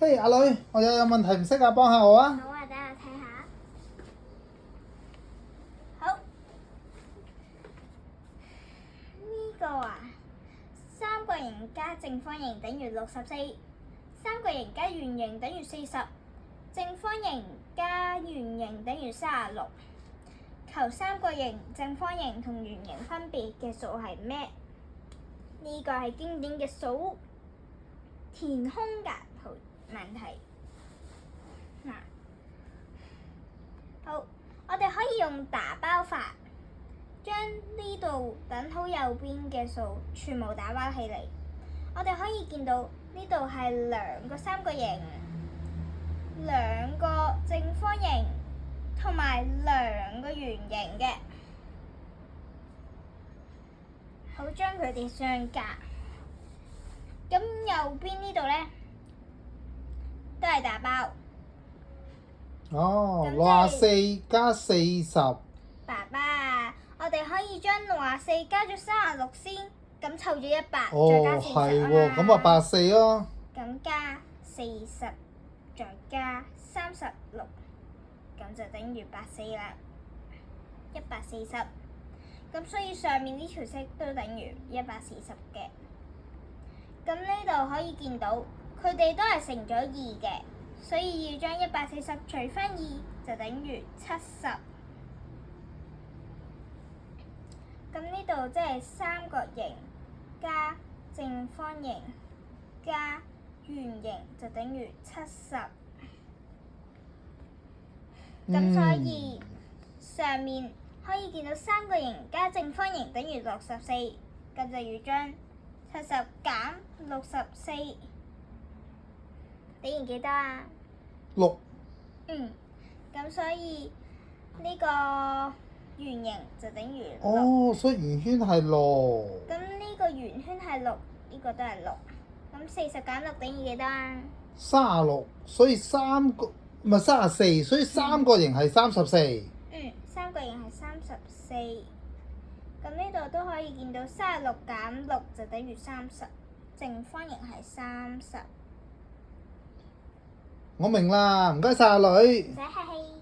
嘿，阿女，我有問題唔識啊，幫下我啊！好啊，等我睇下。好，呢個啊，三角形加正方形等於64，三角形加圓形等於40，正方形加圓形等於36。求三角形、正方形同圓形分別嘅數係咩？呢個係經典嘅數填空格圖問題。好，我哋可以用打包法，將呢度等號右邊嘅數全部打包起嚟。我哋可以見到呢度係兩個三角形、兩個正方形同埋兩個圓形嘅。好，將佢哋相加。咁右邊呢度呢，都係打包。哦，64加40。爸爸，我哋可以將64加咗36先，咁湊咗100，哦，再加40係喎，咁啊84咯。咁加40，再加36，咁就等於84啦。140。咁所以上面呢條式都等於140嘅。咁呢度可以見到，佢哋都係乘咗2嘅。所以要將140除返2，就等於70。咁呢度即係三角形加正方形加圓形就等於70。咁所以上面可以見到三角形加正方形等於64，咁就要將70減64。等於幾多啊6。咁所以呢個圓形就等於6。哦，所以圓圈係6。咁呢個圓圈係6，呢個都係6。咁40減6等於幾多啊36，所以34，所以三角形係34。三角形係34。咁呢度都可以見到36減6就等於30，正方形係30。我明啦，唔該晒阿女。唔使客氣。